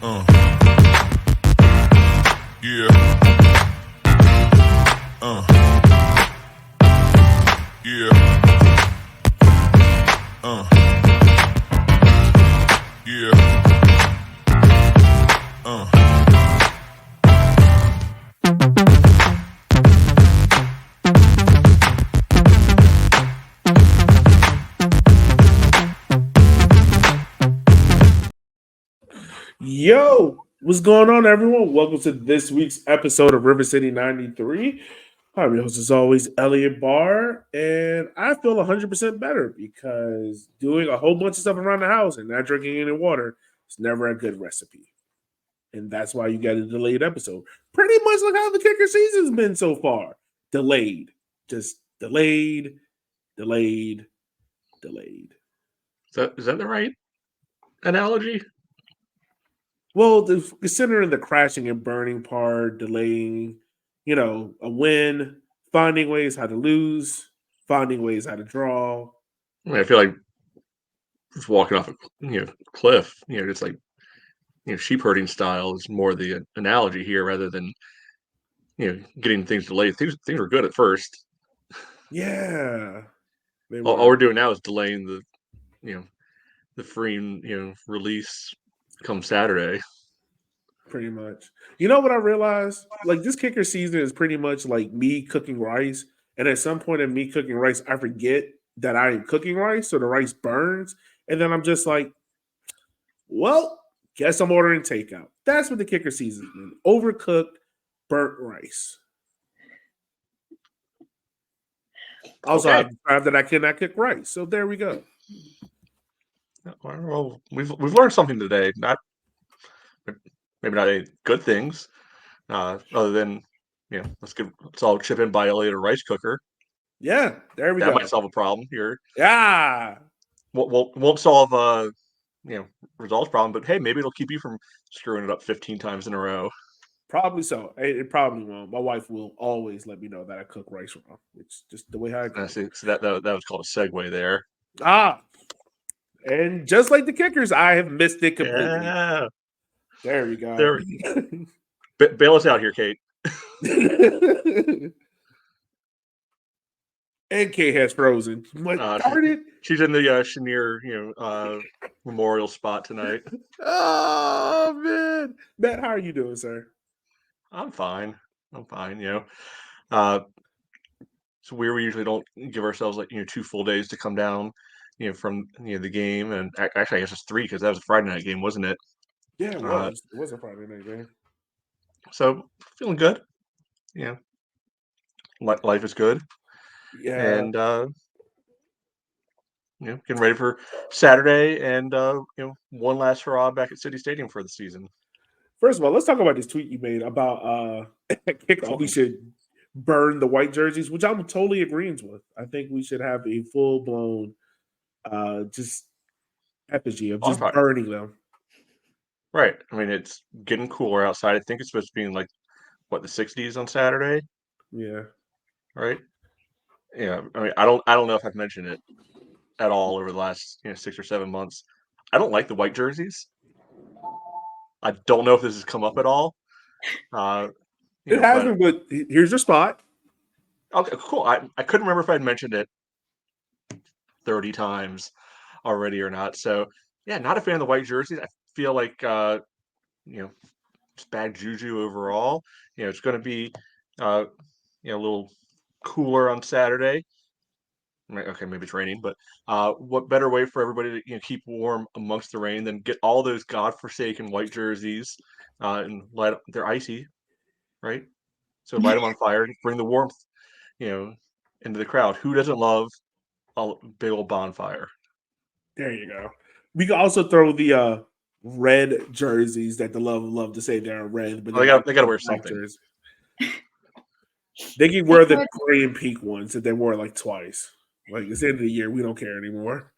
Uh, yeah, yeah, yeah, Yo, what's going on, everyone? Welcome to this week's episode of River City 93. I'm your host, as always, Elliot Barr, and I feel 100% better because doing a whole bunch of stuff around the house and not drinking any water is never a good recipe. And that's why you got a delayed episode. Pretty much like how the kicker season's been so far. Delayed. Just delayed, delayed, delayed. Is that the right analogy? Well, considering the crashing and burning part, delaying, a win, finding ways how to lose, finding ways how to draw. I mean, I feel like just walking off a cliff, just like sheep herding style is more the analogy here rather than getting things delayed. Things were good at first. Yeah, they All were we're doing now is delaying you know the free release come Saturday. pretty much. You know what I realized? Like this kicker season is pretty much like me cooking rice, and at some point in me cooking rice, I forget that I am cooking rice, so the rice burns, and then I'm just like, well, guess I'm ordering takeout. That's what the kicker season's been. Overcooked, burnt rice. Also, Okay, I've found that I cannot cook rice. So there we go. well, we've learned something today. Not maybe not any good things, other than let's all chip in buy Elliot a rice cooker. Yeah, there we That might go. solve a problem here. Yeah, Won't solve you know results problem, but hey, maybe it'll keep you from screwing it up 15 times in a row. probably so. It probably won't. My wife will always let me know that I cook rice wrong. It's just the way I go. See, so that was called a segue there. Ah, and just like the kickers, I have missed it completely. Yeah, There you go. there. Bail us out here, Kate. And Kate has frozen. I'm like, She, darn it. she's in the Chenier memorial spot tonight. Oh man. Matt, how are you doing, sir? I'm fine. I'm fine. Uh, so we usually don't give ourselves like 2 full days to come down, from the game, and actually I guess it's three because that was a Friday night game, wasn't it? Yeah, it Uh, was. It was a Friday night game. so feeling good. Yeah, life is good, Yeah. and getting ready for Saturday, and one last hurrah back at City Stadium for the season. First of all, let's talk about this tweet you made about Which we one? should burn the white jerseys, which I'm totally agreeing with. I think we should have a full blown just effigy of just Bonfire. burning them. Right. I mean, it's getting cooler outside. I think it's supposed to be in like what the 60s on Saturday, Yeah. right? Yeah. I mean, I don't know if I've mentioned it at all over the last 6 or 7 months. I don't like the white jerseys. I don't know if this has come up at all. Uh, It but hasn't, but here's your spot. okay, cool. I couldn't remember if I'd mentioned it 30 times already or not. So yeah, not a fan of the white jerseys. I feel like you know it's bad juju overall. It's going to be uh, a little cooler on Saturday. Okay, maybe it's raining, but what better way for everybody to keep warm amongst the rain than get all those godforsaken white jerseys and light up? They're icy, right? So light them on fire, bring the warmth, you know, into the crowd. Who doesn't love a big old bonfire? There you go. We can also throw the red jerseys that the love to say they're red, but Well, they're they got to actually wear black something. jerseys. They can They wear the could. gray and pink ones that they wore like twice. Like it's the end of the year, we don't care anymore.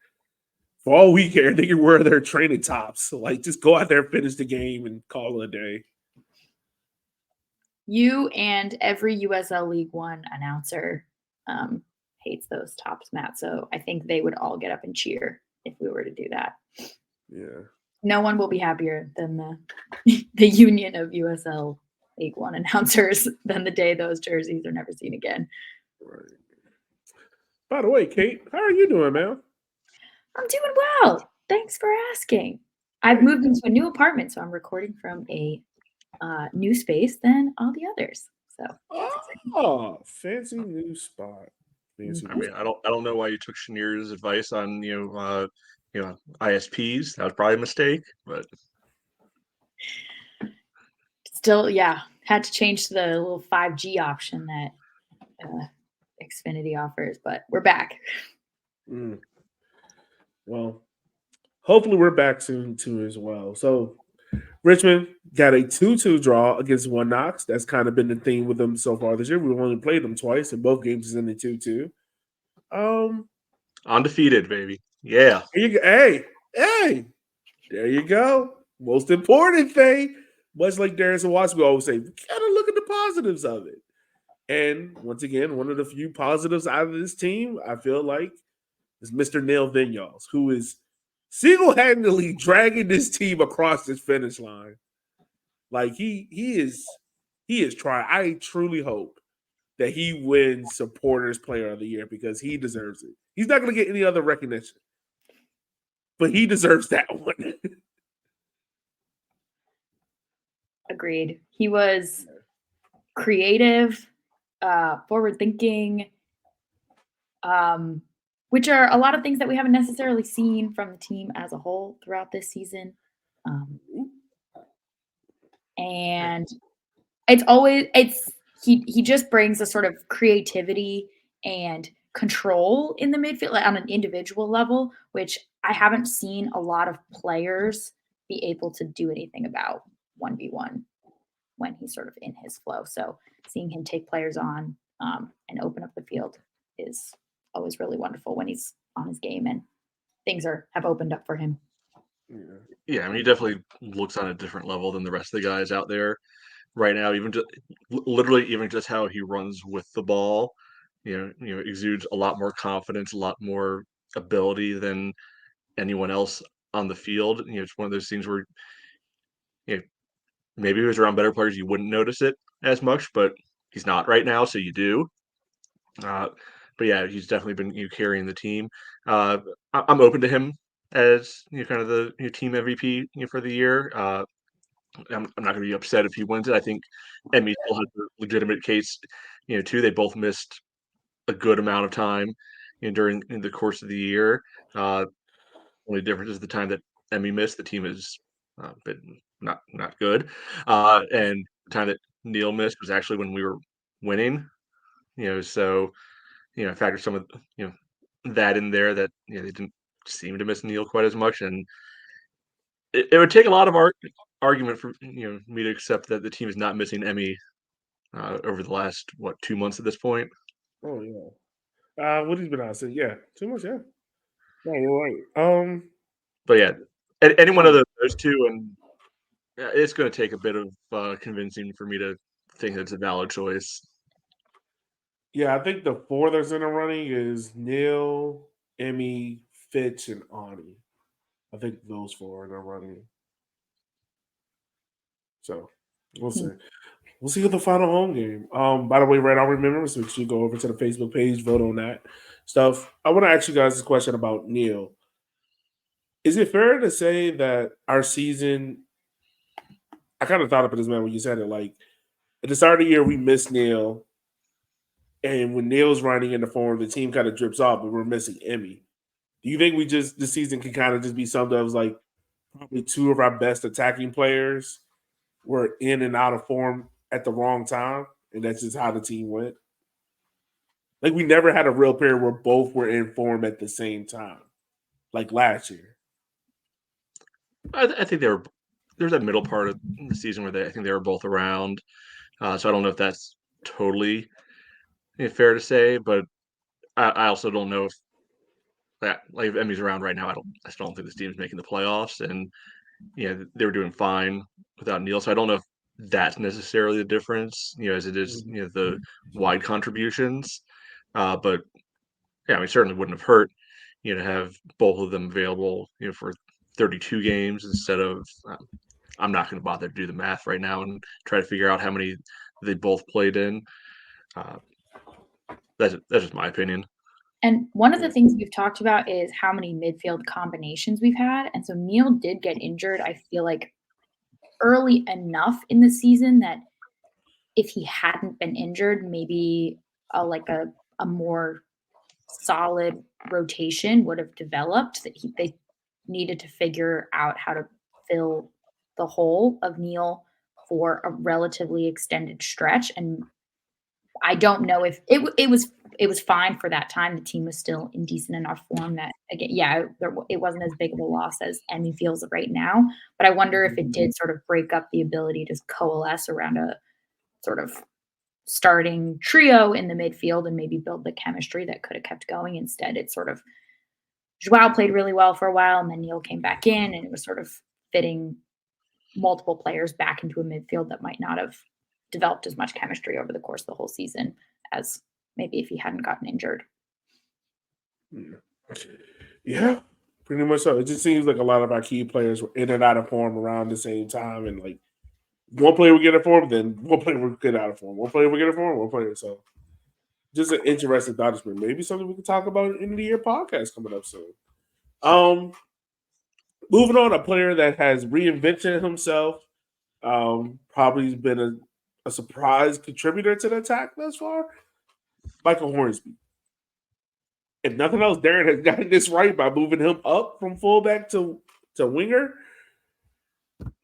For all we care, they can wear their training tops. So like just go out there, finish the game, and call it a day. You and every USL League One announcer hates those tops, Matt. So I think they would all get up and cheer if we were to do that. Yeah. No one will be happier than the union of USL League One announcers than the day those jerseys are never seen again. Right. By the way, Kate, how are you doing, man? I'm doing well. Thanks for asking. I've moved into a new apartment, so I'm recording from a new space than all the others. So Oh, fancy new spot. Fancy I new mean, I don't know why you took Shanier's advice on ISPs. That was probably a mistake, but still, yeah, had to change to the little 5G option that Xfinity offers, but we're back. Mm. Well, hopefully we're back soon too as well. So Richmond got a 2-2 draw against One Knox. That's kind of been the theme with them so far this year. We've only played them twice, and both games is in the 2-2. undefeated, baby. Yeah. Hey, there you go. Most important thing, much like Darius and Watts, we always say, we gotta look at the positives of it. And once again, one of the few positives out of this team, I feel like, is Mr. Neil Vinyals, who is single-handedly dragging this team across this finish line. Like he is trying. I truly hope that he wins Supporters Player of the Year because he deserves it. He's not going to get any other recognition, but he deserves that one. Agreed. He was creative, forward-thinking, which are a lot of things that we haven't necessarily seen from the team as a whole throughout this season. And he just brings a sort of creativity and control in the midfield, like on an individual level, which I haven't seen a lot of players be able to do anything about 1v1 when he's sort of in his flow. So seeing him take players on and open up the field is always really wonderful when he's on his game and things have opened up for him. Yeah, I mean, he definitely looks on a different level than the rest of the guys out there right now. Even just literally, even just how he runs with the ball, exudes a lot more confidence, a lot more ability than anyone else on the field. It's one of those things where maybe if he was around better players, you wouldn't notice it as much, but he's not right now, so you do. But yeah, he's definitely been carrying the team. I'm open to him as kind of the team MVP for the year. I'm not going to be upset if he wins it. I think Emmy still has a legitimate case, too. They both missed a good amount of time during the course of the year. Only difference is the time that Emmy missed, the team has been not good, and the time that Neil missed was actually when we were winning. So I factor some of that in there, that they didn't seem to miss Neil quite as much, and it would take a lot of argument for me to accept that the team is not missing Emmy over the last 2 months at this point. Oh yeah. What he's been out since? Yeah, 2 months. Yeah. No, you're right. But yeah, any one of those two, and it's going to take a bit of convincing for me to think that's a valid choice. Yeah, I think the four that's in the running is Neil, Emmy, Fitch, and Ani. I think those four are in the running. So we'll see. We'll see with the final home game. By the way, right, I'll remember, so you go over to the Facebook page, vote on that stuff. I want to ask you guys this question about Neil. Is it fair to say that our season, I kind of thought of it as, man, when you said it, like at the start of the year, we missed Neil. And when Neil's running in the form, the team kind of drips off, but we're missing Emmy. Do you think this season can kind of just be summed up as like probably two of our best attacking players were in and out of form at the wrong time, and that's just how the team went? Like we never had a real period where both were in form at the same time, like last year. I think there's that middle part of the season where I think they were both around. So I don't know if that's totally fair to say, but I also don't know if that, like, if Emmy's around right now, I still don't think this team's making the playoffs, and they were doing fine without Neil. So I don't know if that's necessarily the difference, as it is the wide contributions. But yeah, I mean, certainly wouldn't have hurt, to have both of them available, for 32 games instead of. I'm not going to bother to do the math right now and try to figure out how many they both played in. That's just my opinion. And one of the things we've talked about is how many midfield combinations we've had. And so Neil did get injured, I feel like, early enough in the season that if he hadn't been injured, maybe a more solid rotation would have developed. That they needed to figure out how to fill the hole of Neil for a relatively extended stretch. And I don't know if it was fine for that time. The team was still in decent enough form that, again, it wasn't as big of a loss as Emmy feels right now. But I wonder if it did sort of break up the ability to coalesce around a sort of starting trio in the midfield and maybe build the chemistry that could have kept going. Instead, it sort of Joao played really well for a while, and then Neil came back in, and it was sort of fitting multiple players back into a midfield that might not have developed as much chemistry over the course of the whole season as maybe if he hadn't gotten injured. Yeah, pretty much so. It just seems like a lot of our key players were in and out of form around the same time, and like one player would get in form, then one player would get out of form. One player would get in form, one player. So just an interesting thought experiment. Maybe something we can talk about in the year podcast coming up soon. Moving on, a player that has reinvented himself, probably has been a surprise contributor to the attack thus far, Michael Hornsby. If nothing else, Darren has gotten this right by moving him up from fullback to winger.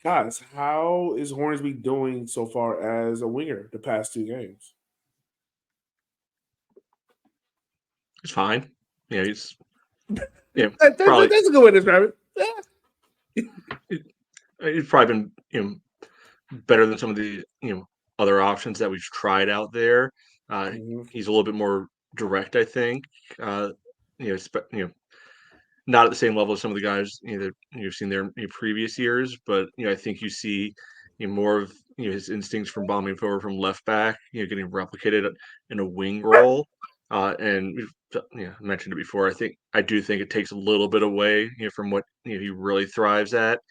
Guys, how is Hornsby doing so far as a winger the past 2 games? It's fine. Yeah, he's That's probably a good way to describe it. Yeah. he's probably been better than some of the other options that we've tried out there. He's a little bit more direct, I think. Not at the same level as some of the guys that you've seen there in previous years, but I think you see more of his instincts from bombing forward from left back, getting replicated in a wing role. And we've mentioned it before. I do think it takes a little bit away from what he really thrives at,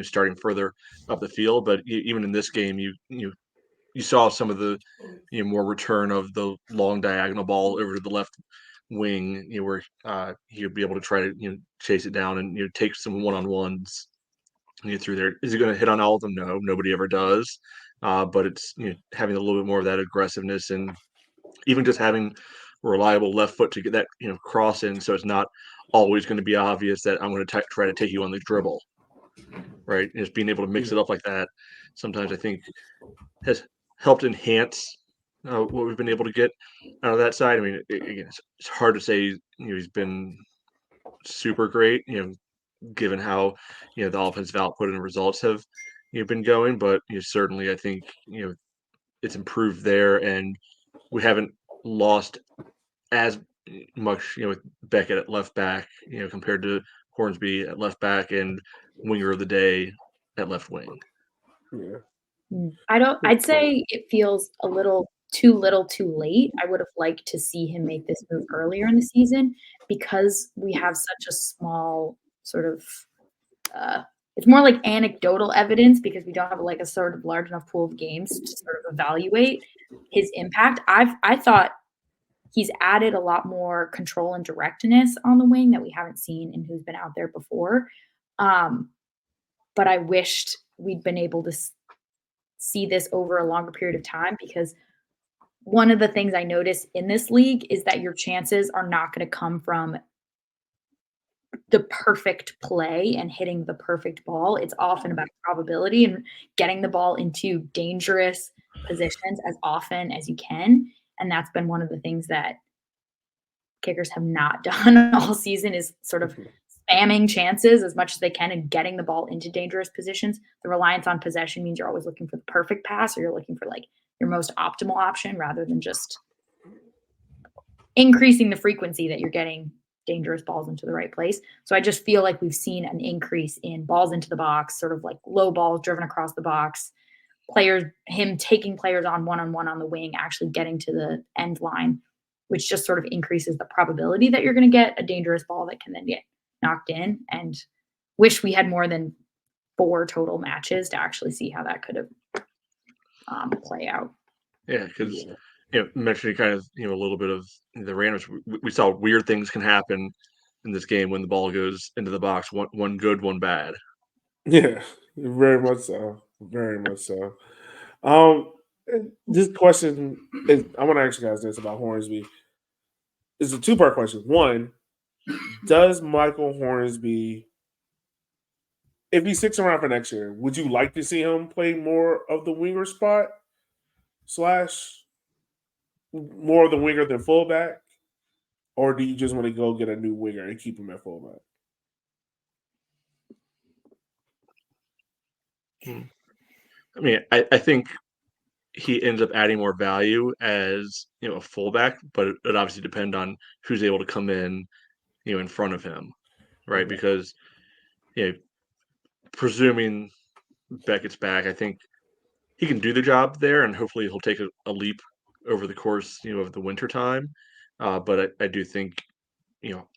starting further up the field. But even in this game, you saw some of the more return of the long diagonal ball over to the left wing, where he would be able to try to chase it down and take some one-on-ones through there. Is he going to hit on all of them? No, nobody ever does. But it's having a little bit more of that aggressiveness, and even just having a reliable left foot to get that cross in, so it's not always going to be obvious that I'm going to try to take you on the dribble, right? Just being able to mix it up like that sometimes I think has helped enhance what we've been able to get out of that side. I mean, again, it's hard to say he's been super great, given how the offensive output and results have been going. But certainly, I think it's improved there, and we haven't lost as much with Beckett at left back, compared to Hornsby at left back and winger of the day at left wing. Yeah. I'd say it feels a little too late. I would have liked to see him make this move earlier in the season because we have such a small sort of it's more like anecdotal evidence because we don't have like a sort of large enough pool of games to sort of evaluate his impact. I thought he's added a lot more control and directness on the wing that we haven't seen in who's been out there before. But I wished we'd been able to see this over a longer period of time, because one of the things I notice in this league is that your chances are not going to come from the perfect play and hitting the perfect ball. It's often about probability and getting the ball into dangerous positions as often as you can. And that's been one of the things that kickers have not done all season, is sort of spamming chances as much as they can and getting the ball into dangerous positions. The reliance on possession means you're always looking for the perfect pass, or you're looking for like your most optimal option rather than just increasing the frequency that you're getting dangerous balls into the right place. So I just feel like we've seen an increase in balls into the box, sort of like low balls driven across the box, him taking players on one-on-one on the wing, actually getting to the end line, which just sort of increases the probability that you're going to get a dangerous ball that can then get knocked in. And wish we had more than 4 total matches to actually see how that could have play out. Yeah, because mentioning kind of a little bit of the randoms, we saw weird things can happen in this game when the ball goes into the box. One good, one bad. Yeah, very much so. Very much so. This question is, I want to ask you guys this about Hornsby. It's a two-part question. One, does Michael Hornsby, if he sticks around for next year, would you like to see him play more of the winger spot / more of the winger than fullback? Or do you just want to go get a new winger and keep him at fullback? I mean, I think he ends up adding more value as a fullback, but it obviously depends on who's able to come in front of him, right? Okay. Because presuming Beckett's back, I think he can do the job there, and hopefully he'll take a leap over the course of the winter time. But I do think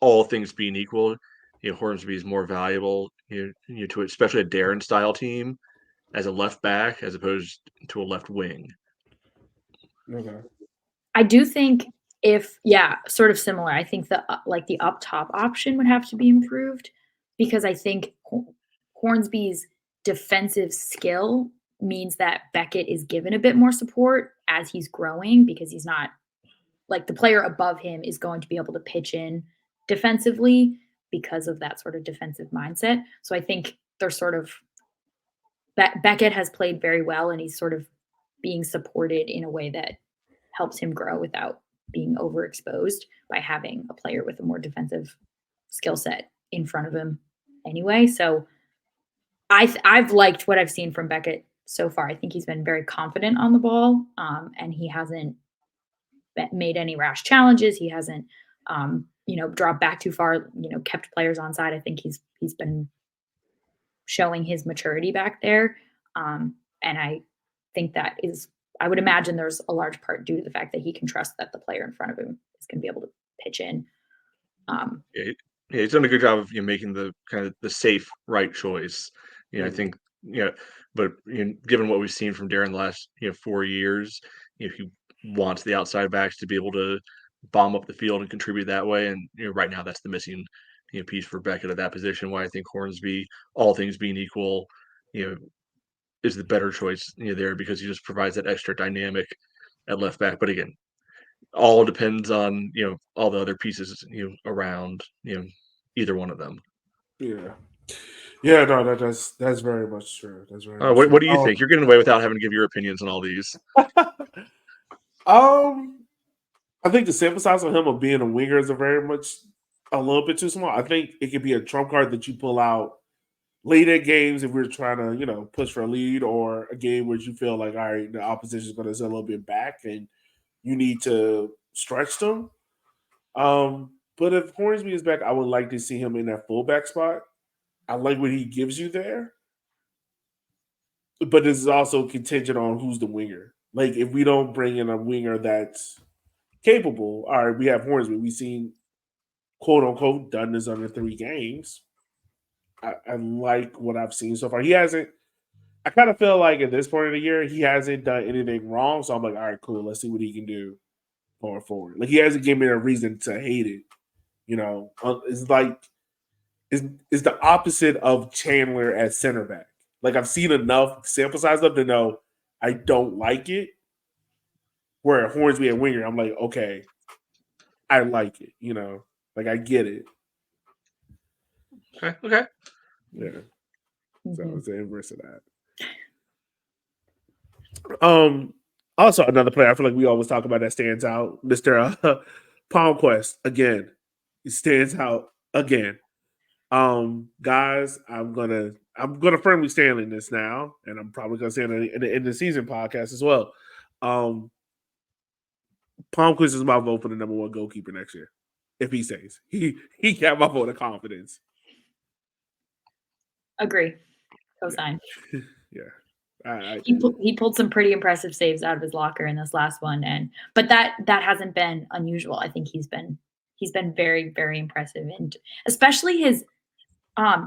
all things being equal, Hornsby is more valuable to especially a Darren style team as a left back as opposed to a left wing. Okay. I do think sort of similar. I think the up top option would have to be improved because I think Hornsby's defensive skill means that Beckett is given a bit more support as he's growing because he's not like the player above him is going to be able to pitch in defensively because of that sort of defensive mindset. So I think they're sort of Beckett has played very well and he's sort of being supported in a way that helps him grow without being overexposed by having a player with a more defensive skill set in front of him anyway. So I've liked what I've seen from Beckett so far. I think he's been very confident on the ball, and he hasn't made any rash challenges. He hasn't, dropped back too far. Kept players on side. I think he's been showing his maturity back there, and I think that is. I would imagine there's a large part due to the fact that he can trust that the player in front of him is going to be able to pitch in. Yeah, he's done a good job of making the kind of the safe right choice. I think but given what we've seen from Darren the last 4 years, he wants the outside backs to be able to bomb up the field and contribute that way. And right now that's the missing piece for Beckett at that position. Why I think Hornsby, all things being equal, is the better choice there because he just provides that extra dynamic at left back. But again, all depends on all the other pieces around either one of them. Yeah, no, that's very much true. That's very much What true. do you think? You're getting away without having to give your opinions on all these. I think the sample size of him of being a winger is a little bit too small. I think it could be a trump card that you pull out late at games if we're trying to, push for a lead, or a game where you feel like, all right, the opposition is going to sit a little bit back and you need to stretch them. But if Hornsby is back, I would like to see him in that fullback spot. I like what he gives you there. But this is also contingent on who's the winger. Like, if we don't bring in a winger that's capable, all right, we have Hornsby. We've seen, quote unquote, done this under 3 games. I like what I've seen so far. I kind of feel like at this point of the year, he hasn't done anything wrong. So I'm like, all right, cool. Let's see what he can do going forward. Like, he hasn't given me a reason to hate it. It's like, it's the opposite of Chandler at center back. Like, I've seen enough sample size up to know I don't like it. Where Hornsby at winger, I'm like, okay, I like it. Like, I get it. Okay. Yeah. So Mhm. it's the inverse of that. Also another player I feel like we always talk about that stands out, Mr. Palmquist again. He stands out again. Guys, I'm gonna firmly stand in this now, and I'm probably gonna stand in the season podcast as well. Palmquist is my vote for the number 1 goalkeeper next year. If he stays, he got my vote of confidence. Agree. Co-sign. Yeah. He pulled some pretty impressive saves out of his locker in this last one, but that hasn't been unusual. I think he's been very, very impressive, and especially his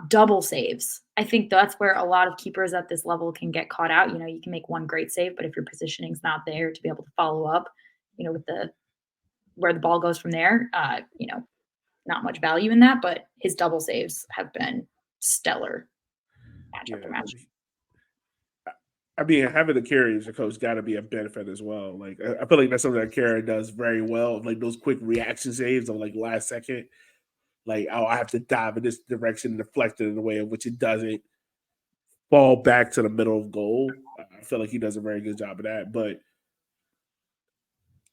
Double saves. I think that's where a lot of keepers at this level can get caught out. You can make one great save, but if your positioning's not there to be able to follow up, with where the ball goes from there, not much value in that. But his double saves have been stellar match after match. I mean, having the carry as your coach got to be a benefit as well. Like, I feel like that's something that Kara does very well. Like those quick reaction saves of like last second. Like, oh, I have to dive in this direction and deflect it in a way in which it doesn't fall back to the middle of goal. I feel like he does a very good job of that. But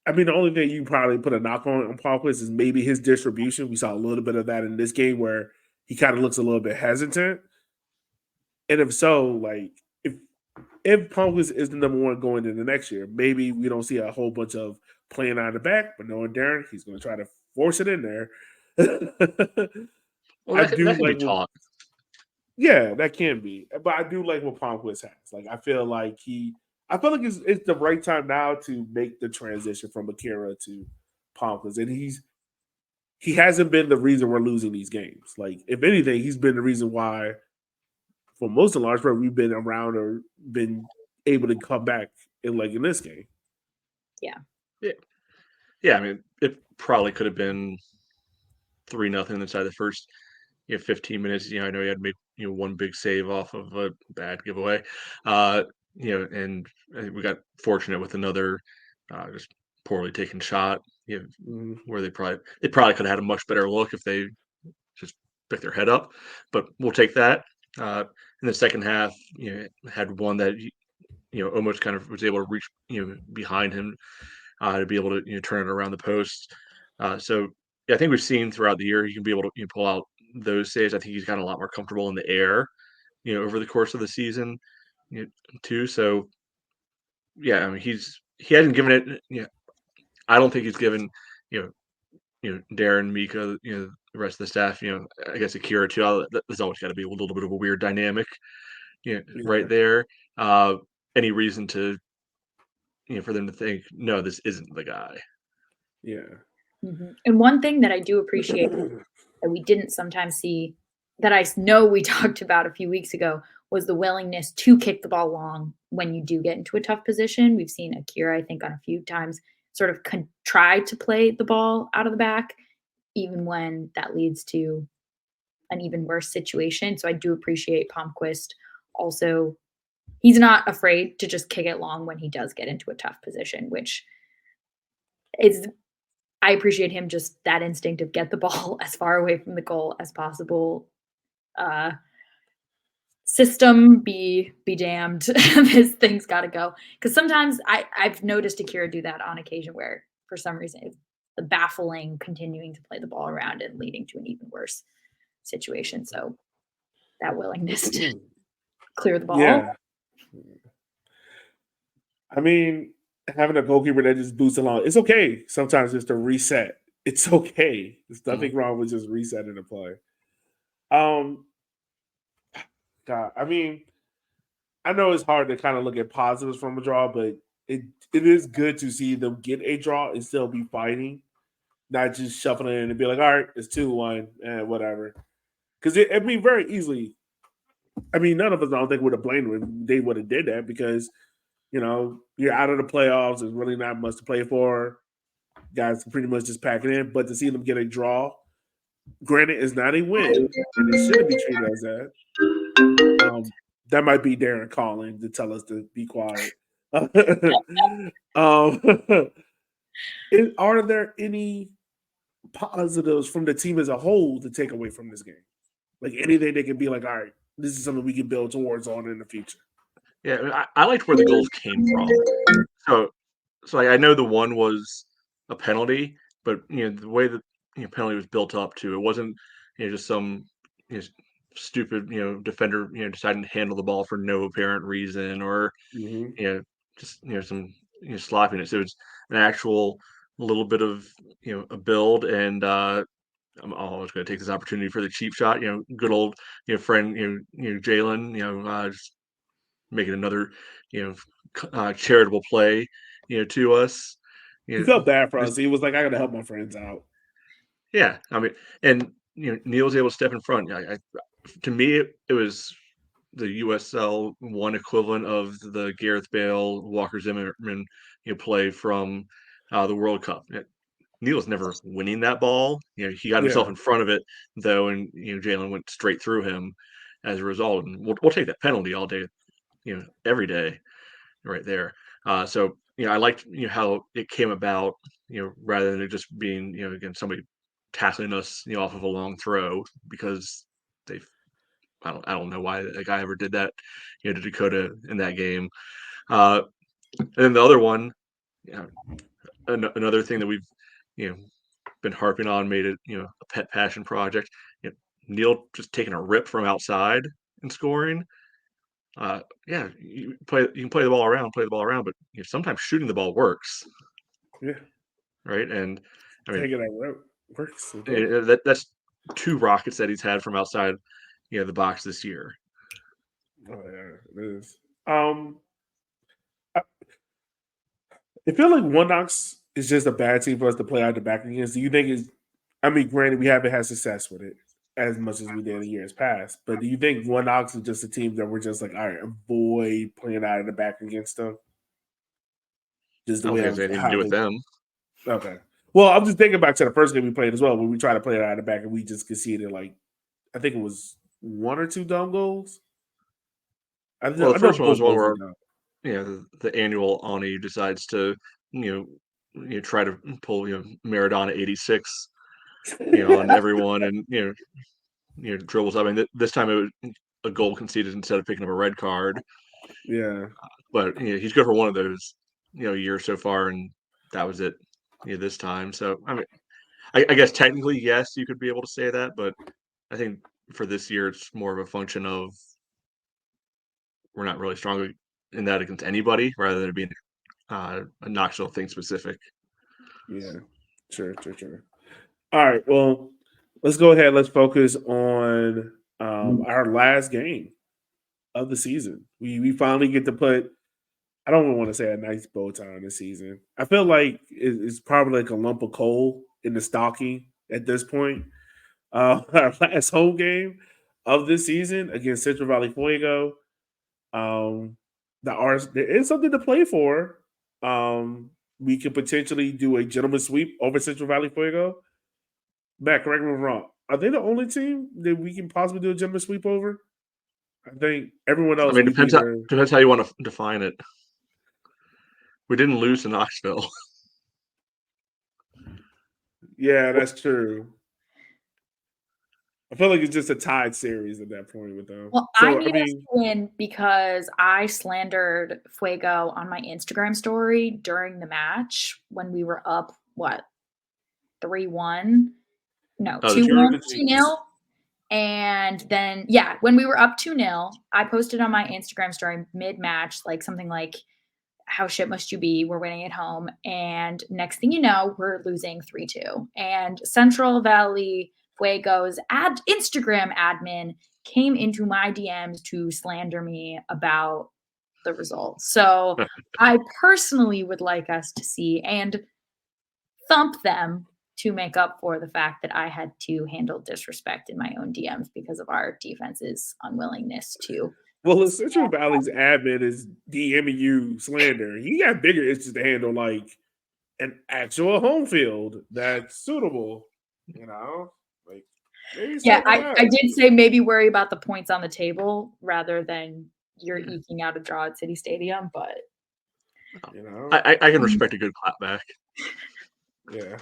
I mean, the only thing you probably put a knock on Palmquist is maybe his distribution. We saw a little bit of that in this game where he kind of looks a little bit hesitant. And if so, like if Palmquist is the number one going into next year, maybe we don't see a whole bunch of playing on the back, but knowing Darren, he's going to try to force it in there. Well, that can be taught. Yeah, that can be. But I do like what Palmquist has. Like, I feel like it's the right time now to make the transition from Akira to Palmquist. And he hasn't been the reason we're losing these games. Like, if anything, he's been the reason why, for most of the large part, we've been around or been able to come back in this game. Yeah. Yeah. I mean, it probably could have been 3-0 inside the first 15 minutes. I know he had made one big save off of a bad giveaway. And I think we got fortunate with another just poorly taken shot. Where they probably could have had a much better look if they just picked their head up. But we'll take that. In the second half, had one that almost kind of was able to reach behind him to be able to turn it around the post. So I think we've seen throughout the year he can be able to pull out those saves. I think he's gotten a lot more comfortable in the air, over the course of the season, too. So yeah, I mean he hasn't given it. I don't think he's given Darren, Mika, the rest of the staff. I guess Akira too. There's always got to be a little bit of a weird dynamic, right there. Any reason to for them to think, no, this isn't the guy. Yeah. Mm-hmm. And one thing that I do appreciate that we didn't sometimes see, that I know we talked about a few weeks ago, was the willingness to kick the ball long when you do get into a tough position. We've seen Akira, I think, on a few times sort of try to play the ball out of the back, even when that leads to an even worse situation. So I do appreciate Palmquist. Also, he's not afraid to just kick it long when he does get into a tough position, which is, I appreciate him, just that instinct of get the ball as far away from the goal as possible. System be damned. This thing's got to go. Because sometimes I've noticed Akira do that on occasion where, for some reason, it's the baffling continuing to play the ball around and leading to an even worse situation. So that willingness to clear the ball. Yeah. I mean, having a goalkeeper that just boosts along, it's okay sometimes just to reset. It's okay. There's nothing wrong with just resetting the play. God, I mean, I know it's hard to kind of look at positives from a draw, but it is good to see them get a draw and still be fighting, not just shuffling in and be like, all right, it's 2-1 and whatever. Because I mean, very easily, I mean, none of us, I don't think, would have blamed them. They would have did that because, you're out of the playoffs. There's really not much to play for. Guys can pretty much just pack it in. But to see them get a draw, granted, it's not a win, and it shouldn't be treated as that. That might be Darren calling to tell us to be quiet. Are there any positives from the team as a whole to take away from this game? Like anything they can be like, all right, this is something we can build towards on in the future. Yeah, I liked where the goals came from. So I know the one was a penalty, but the way that penalty was built up to, it wasn't just some stupid defender deciding to handle the ball for no apparent reason, or just some sloppiness. It was an actual little bit of a build, and I'm always going to take this opportunity for the cheap shot. Good old friend Jalen. Just making another charitable play to us. He felt bad for us. He was like, I got to help my friends out. Yeah, I mean, and Neil was able to step in front. to me, it was the USL one equivalent of the Gareth Bale, Walker Zimmerman, play from the World Cup. Neil was never winning that ball. He got himself Yeah. in front of it though, and Jalen went straight through him as a result. And we'll take that penalty all day, every day, right there. So I liked how it came about, rather than it just being again somebody tackling us off of a long throw, because they I don't know why the guy ever did that to Dakota in that game. And then the other one, another thing that we've been harping on, made it a pet passion project. Neil just taking a rip from outside and scoring. Yeah, you can play the ball around, but sometimes shooting the ball works, Yeah. right? And I mean, Taking that route works. that's 2 rockets that he's had from outside, the box this year. Oh yeah, it is. I feel like One Knox is just a bad team for us to play out the back against. Do you think is? I mean, granted, we haven't had success with it as much as we did in years past. But do you think One Knox is just a team that we're just like, all right, avoid playing out of the back against them? Just I the don't way think it has of anything to how do with they. them. Okay. Well, I'm just thinking back to the first game we played as well, when we tried to play it out of the back and we just conceded like, I think it was 1 or 2 dumb goals. Well, the I know first one was both one goals were where dumb. the annual Ani decides to try to pull Maradona 86 on everyone, and dribbles. I mean, this time it was a goal conceded instead of picking up a red card. Yeah. But he's good for one of those years so far, and that was it this time. So I mean, I guess technically yes, you could be able to say that, but I think for this year it's more of a function of we're not really strong in that against anybody, rather than it being a Knoxville thing specific. Yeah. Sure. All right. Well, let's go ahead. Let's focus on our last game of the season. We finally get to put. I don't even want to say a nice bow tie on the season. I feel like it's probably like a lump of coal in the stocking at this point. Our last home game of this season against Central Valley Fuego. There is something to play for. We could potentially do a gentleman sweep over Central Valley Fuego. Matt, correct me if I'm wrong. Are they the only team that we can possibly do a gentleman sweep over? I think everyone I else mean, we either. depends how you want to define it. We didn't lose to Knoxville. Yeah, that's true. I feel like it's just a tied series at that point with them. Well, So I I need us mean, to win because I slandered Fuego on my Instagram story during the match when we were up, 3-1? No, Oh, the 2-1, the Jinx. 2-0. And then, when we were up 2-0, I posted on my Instagram story mid-match, like something like, how shit must you be? We're winning at home. And next thing you know, we're losing 3-2. And Central Valley Fuego's Instagram admin came into my DMs to slander me about the results. So I personally would like us to see and thump them to make up for the fact that I had to handle disrespect in my own DMs because of our defense's unwillingness to. Well, if Central Valley's admin is DMing you slander, he got bigger issues to handle, like an actual home field that's suitable. Like maybe I did say maybe worry about the points on the table rather than you're eking out a draw at City Stadium, but I can respect a good clapback. Yeah,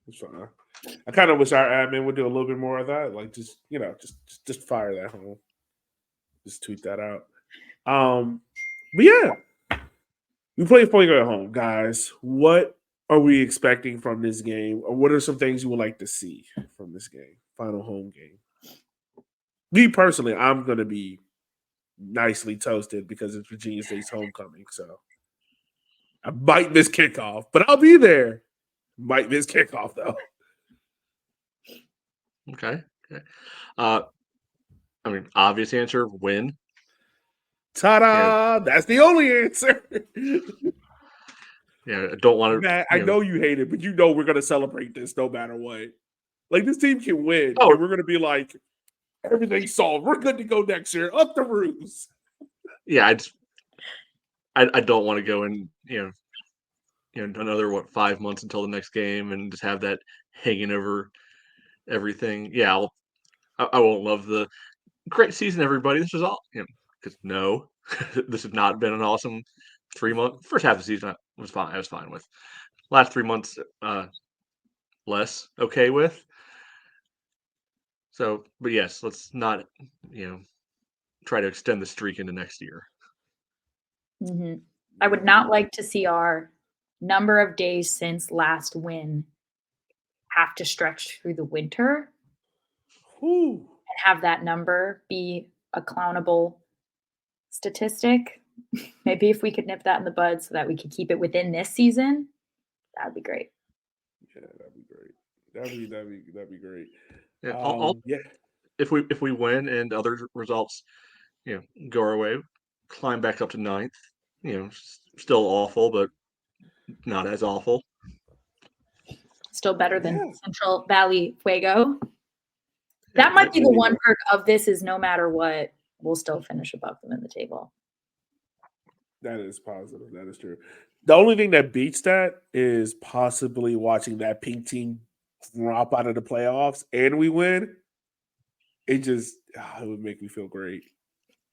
it's fine. I kind of wish our admin would do a little bit more of that. Like just fire that home. Just tweet that out. But yeah, we played Fuego at home, guys. What are we expecting from this game, or what are some things you would like to see from this game, final home game? Me personally, I'm going to be nicely toasted because it's Virginia State's homecoming, so I might miss kickoff, but I'll be there. Might miss kickoff though. Okay. I mean, obvious answer: win. Ta-da! That's the only answer. Yeah, I don't want to. Matt, I know you hate it, but we're going to celebrate this no matter what. Like, this team can win, Oh. and we're going to be like, Everything's solved. We're good to go next year. Up the roofs. Yeah, I don't want to go in, another 5 months until the next game and just have that hanging over everything. Yeah, I won't love the great season, everybody. This was all, because no, this has not been an awesome 3 months. First half of the season was fine. I was fine with. Last 3 months, less okay with. So, but yes, let's not, try to extend the streak into next year. Mhm. I would not like to see our number of days since last win have to stretch through the winter Whew. and have that number be a clownable statistic. Maybe if we could nip that in the bud so that we could keep it within this season, that would be great. Yeah, that'd be great. That'd be great. Yeah, Yeah. if we win and other results, go our way, climb back up to ninth. Still awful, but not as awful. Still better than Yeah. Central Valley Fuego. Yeah, That might be the maybe. one perk of this is no matter what, we'll still finish above them in the table. That is positive. That is true. The only thing that beats that is possibly watching that pink team drop out of the playoffs and we win. It would make me feel great.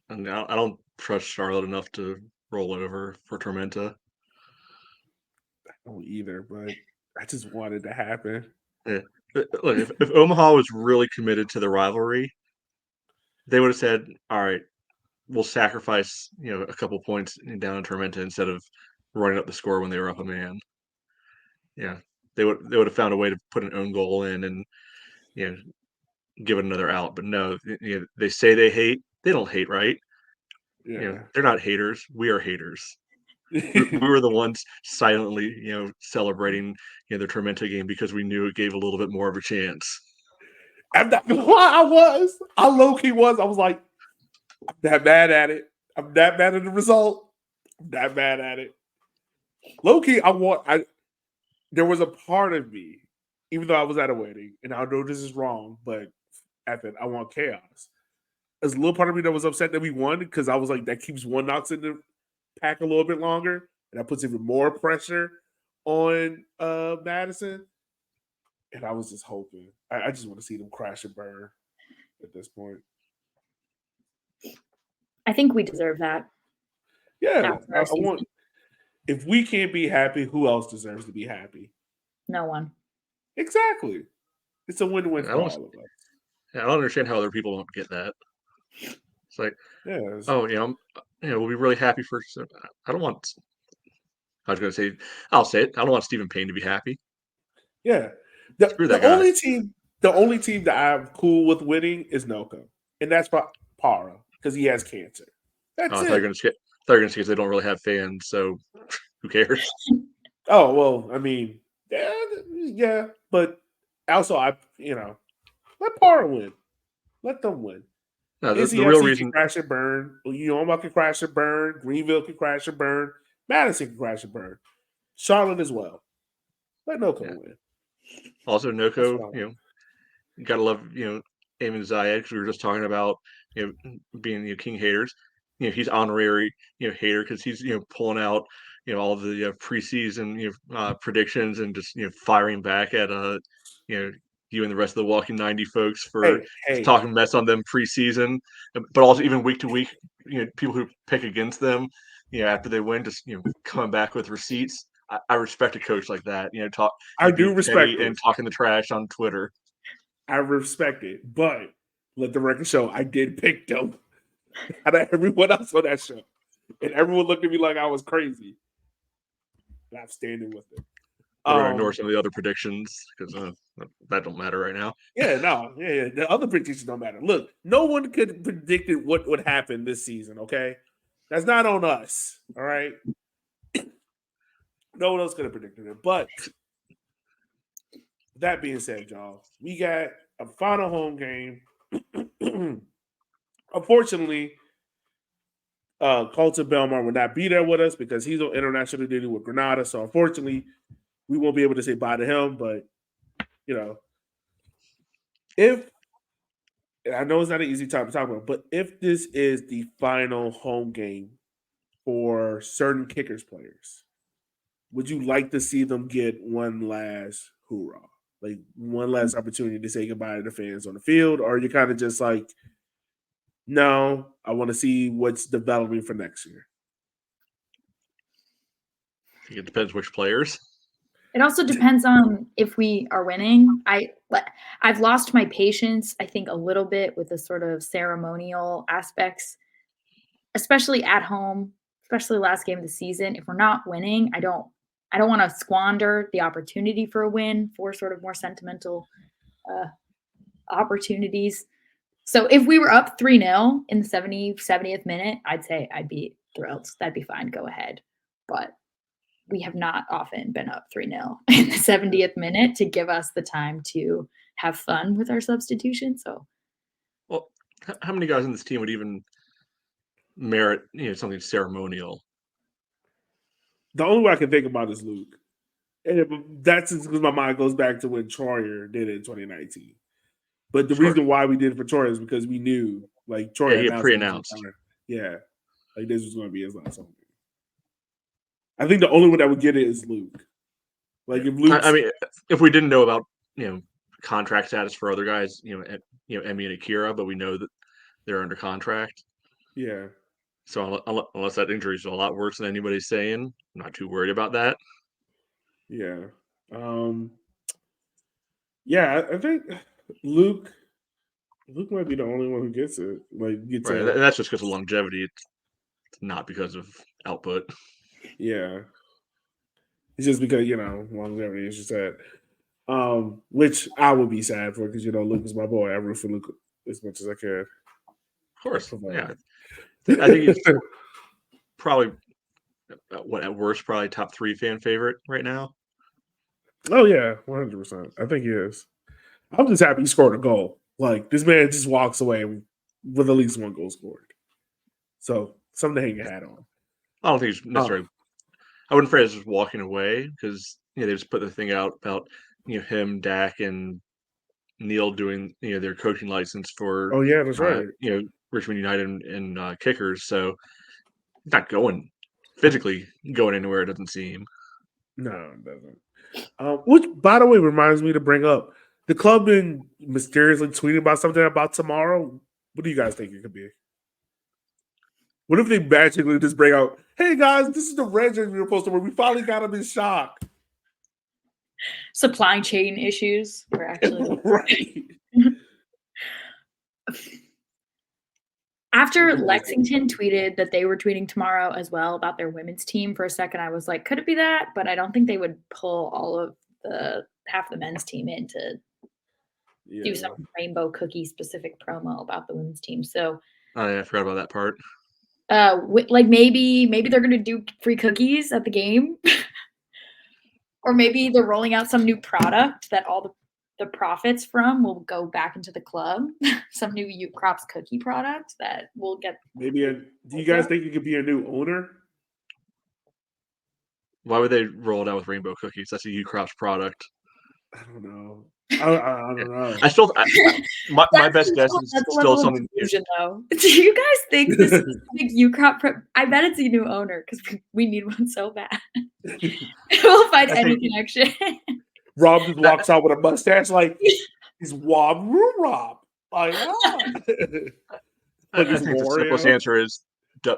And I don't trust Charlotte enough to roll over for Tormenta. I don't either, but I just want it to happen. Yeah. Look, if Omaha was really committed to the rivalry, they would have said, "All right, we'll sacrifice, a couple points down in Tormenta instead of running up the score when they were up a man." Yeah, they would have found a way to put an own goal in and give it another out. But no, they say they hate. They don't hate, right? Yeah. They're not haters. We are haters. We were the ones silently, celebrating, the Tormenta game because we knew it gave a little bit more of a chance. I'm not gonna lie, I low-key was. I was like, I'm that mad at it. I'm that mad at the result. I'm that mad at it. Low-key, there was a part of me, even though I was at a wedding, and I know this is wrong, but I want chaos. There's a little part of me that was upset that we won because I was like, that keeps One Knox in the pack a little bit longer, and that puts even more pressure on Madison. And I was just hoping. I just want to see them crash and burn at this point. I think we deserve that. Yeah, After our I want. season. If we can't be happy, who else deserves to be happy? No one. Exactly. It's a win-win for all of us. I don't understand how other people don't get that. It's like, Yeah. oh, we'll be really happy for. I don't want. I was going to say, I'll say it. I don't want Stephen Payne to be happy. Yeah. Screw that guy. The only team that I'm cool with winning is Noco, and that's Para because he has cancer. That's I it. thought you were going to say because they don't really have fans, so who cares? Oh well, I mean, yeah, but also let Para win. Let them win. No, the NCFC real can reason. crash and burn. Omaha can crash and burn. Greenville can crash and burn. Madison can crash and burn. Charlotte as well. Let Noco win. Also, Noco, gotta love Eamon Zayed because we were just talking about being King haters. He's honorary hater because he's pulling out all the preseason predictions and just firing back at you and the rest of the Walking 90 folks for talking mess on them preseason, but also even week to week, people who pick against them, after they win, just coming back with receipts. I respect a coach like that. I do respect and talking the trash on Twitter. I respect it, but let the record show I did pick them out of everyone else on that show, and everyone looked at me like I was crazy. And I'm standing with it. We're going to ignore some of the other predictions because that don't matter right now. Yeah, no, yeah. The other predictions don't matter. Look, no one could have predicted what would happen this season. Okay, that's not on us. All right, no one else could have predicted it. But that being said, y'all, we got a final home game. Unfortunately, Colton Belmar will not be there with us because he's on international duty with Granada. So unfortunately, we won't be able to say bye to him. But if and I know it's not an easy time to talk about, but if this is the final home game for certain kickers players, would you like to see them get one last hoorah? Like one last opportunity to say goodbye to the fans on the field? Or are you kind of just like, no, I want to see what's developing for next year? I think it depends which players. It also depends on if we are winning. I've lost my patience, I think, a little bit with the sort of ceremonial aspects, especially at home, especially last game of the season. If we're not winning, I don't want to squander the opportunity for a win for sort of more sentimental opportunities. So if we were up 3-0 in the 70th minute, I'd say I'd be thrilled. That'd be fine. Go ahead. But we have not often been up 3-0 in the 70th minute to give us the time to have fun with our substitution. So, well, how many guys on this team would even merit something ceremonial? The only way I can think about is Luke. And that's because my mind goes back to when Troyer did it in 2019. But the reason why we did it for Troyer is because we knew, like, Troyer he had pre-announced. Yeah, like this was going to be his last home game. I think the only one that would get it is Luke. Like if Luke, I mean, if we didn't know about contract status for other guys, Emmy and Akira, but we know that they're under contract. Yeah. So unless that injury is a lot worse than anybody's saying, I'm not too worried about that. Yeah. Yeah, I think Luke might be the only one who gets it. Like gets right. it. And that's just because of longevity. It's not because of output. Yeah. It's just because, longevity, as you said. Which I would be sad for because Luke is my boy. I root for Luke as much as I can. Of course. Yeah. I think he's probably at worst, probably top 3 fan favorite right now. Oh yeah, 100%. I think he is. I'm just happy he scored a goal. Like this man just walks away with at least one goal scored. So something to hang your hat on. I don't think he's necessarily. I wouldn't phrase it as walking away because they just put the thing out about him, Dak, and Neil doing their coaching license for. Oh yeah, that's right. Richmond United and kickers. So he's not physically going anywhere. It doesn't seem. No, it doesn't. Which, by the way, reminds me to bring up the club been mysteriously tweeting about something about tomorrow. What do you guys think it could be? What if they magically just bring out, "Hey guys, this is the red jersey we were supposed to wear. We finally got him in shock." Supply chain issues were actually right. After Lexington tweeted that they were tweeting tomorrow as well about their women's team, for a second I was like, could it be that? But I don't think they would pull all of half the men's team in to do some rainbow cookie specific promo about the women's team. So I forgot about that part. Like maybe they're going to do free cookies at the game. Or maybe they're rolling out some new product that all the profits from will go back into the club. Some new U Crops cookie product that will get. Maybe do you guys think it could be a new owner? Why would they roll it out with rainbow cookies? That's a U Crops product. I don't know. I don't know. My best guess is still something. Though. Do you guys think this is a big U Crop? I bet it's a new owner because we need one so bad. We'll find any connection. Rob just walks out with a mustache like he's Rob. Like, I think the simplest answer is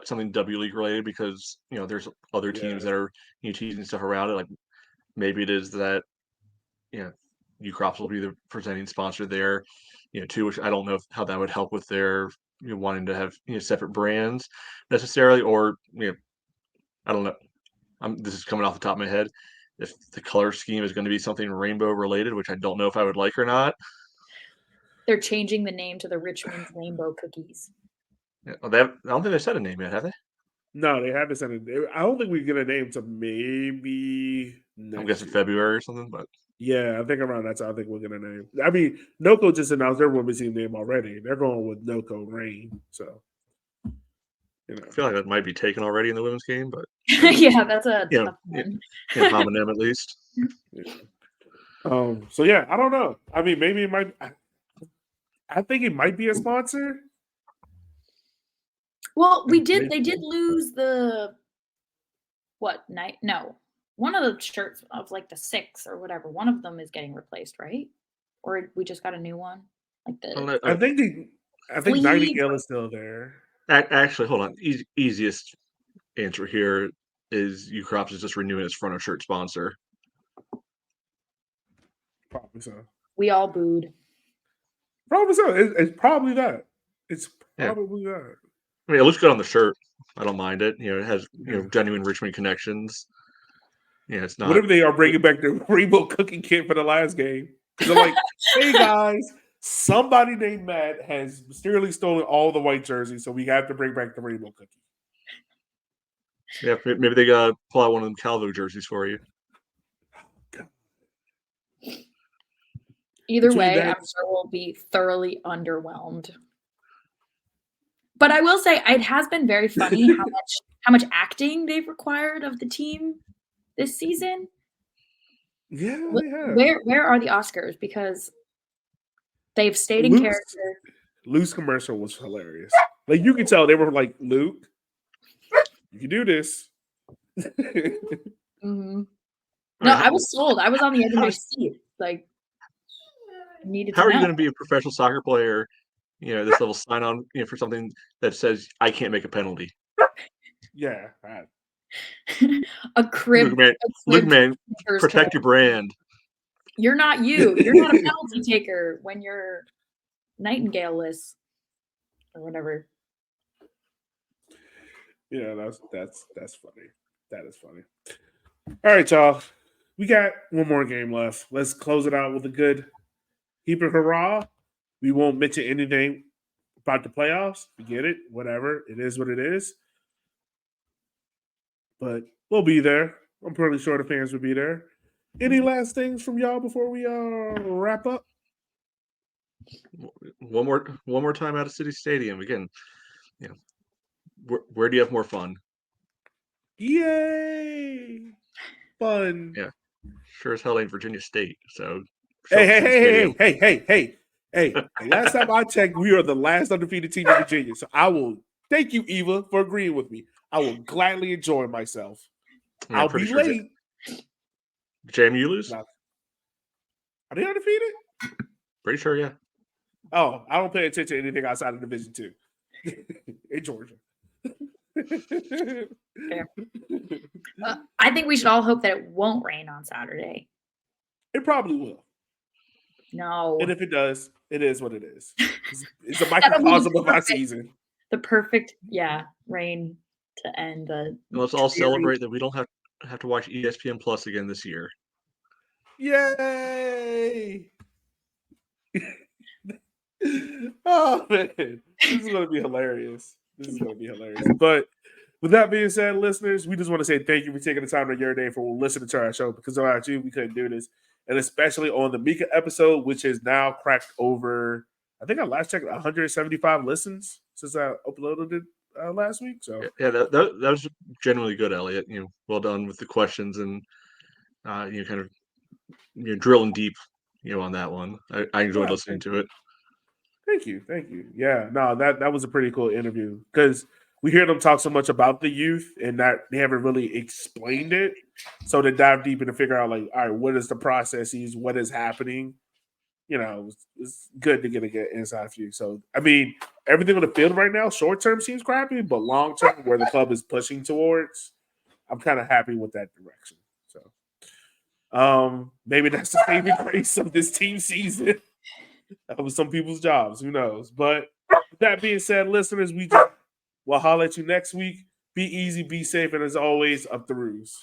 something W League related because there's other teams that are teasing stuff around it. Like maybe it is that U Crops will be the presenting sponsor there, too. Which I don't know how that would help with their wanting to have separate brands necessarily, or I don't know. This is coming off the top of my head. If the color scheme is going to be something rainbow related, which I don't know if I would like or not. They're changing the name to the Richmond Rainbow Cookies. Yeah, I don't think they said a name yet, have they? No, they haven't said it. I don't think we get a name to maybe I'm guessing February or something, but yeah, I think around that time I think we'll get a name. I mean, NOCO just announced their women's team name already. They're going with NOCO Rain, so I feel like that might be taken already in the women's game, but yeah, that's a tough one. Homonym at least. Yeah. So yeah, I don't know. I mean, maybe it might. I think it might be a sponsor. Well, they did lose the night? No. One of the shirts of like the 6 or whatever. One of them is getting replaced, right? Or we just got a new one? Like the I think Sleeve. Nightingale is still there. Actually, hold on. Easiest answer here is Ukrops is just renewing its front of shirt sponsor. Probably so. we all booed. Probably so. It's probably that. It's probably that. I mean, it looks good on the shirt. I don't mind it. It has genuine Richmond connections. Yeah, it's not. What if they are bringing back the rainbow cookie kit for the last game? They're like, hey guys, somebody named Matt has mysteriously stolen all the white jerseys, so we have to bring back the rainbow cookie. Yeah, maybe they gotta pull out one of them Calvo jerseys for you. Either way, I'm sure we'll be thoroughly underwhelmed. But I will say it has been very funny how much acting they've required of the team this season. Yeah, where are the Oscars? Because they've stayed in character. Luke's commercial was hilarious. Like you can tell they were like, Luke, you can do this. Mm-hmm. No, I was sold. I was on the edge of my seat. Like, needed. How are you going to be a professional soccer player? This little sign on for something that says I can't make a penalty. Yeah, a crib. Luke, man, protect your brand. You're not you. You're not a penalty taker when you're Nightingale-less or whatever. Yeah, that's funny. That is funny. All right, y'all. We got one more game left. Let's close it out with a good heap of hurrah. We won't mention anything about the playoffs. We get it. Whatever. It is what it is. But we'll be there. I'm pretty sure the fans will be there. Any last things from y'all before we wrap up? One more time out of City Stadium. Again, where do you have more fun? Yay! Fun. Yeah. Sure as hell ain't Virginia State. So Hey. Last time I checked, we are the last undefeated team in Virginia. So I will thank you, Eva, for agreeing with me. I will gladly enjoy myself. I'll be late. JMU, you lose? Are they undefeated? Pretty sure, yeah. Oh, I don't pay attention to anything outside of Division 2 in Georgia. I think we should all hope that it won't rain on Saturday. It probably will. No. And if it does, it is what it is. It's a microcosm of our season. The perfect, rain to end the. Let's all celebrate that we don't have to watch ESPN Plus again this year. Yay! Oh man, this is going to be hilarious. But with that being said, listeners, we just want to say thank you for taking the time of your day for listening to our show, because without you, we couldn't do this. And especially on the Mika episode, which is now cracked over, I think I last checked 175 listens since I uploaded it last week. So yeah, that was genuinely good, Elliot. Well done with the questions and kind of drilling deep, on that one. I enjoyed listening to it. Thank you. Yeah, no, that was a pretty cool interview, because we hear them talk so much about the youth and that they haven't really explained it. So to dive deep and to figure out, like, all right, what is the processes, what is happening? It's good to get an inside view. So, I mean, everything on the field right now, short term seems crappy, but long term, where the club is pushing towards, I'm kind of happy with that direction. So, maybe that's the saving grace of this team season. That was some people's jobs. Who knows? But with that being said, listeners, we'll holler at you next week. Be easy, be safe, and as always, up the ruse.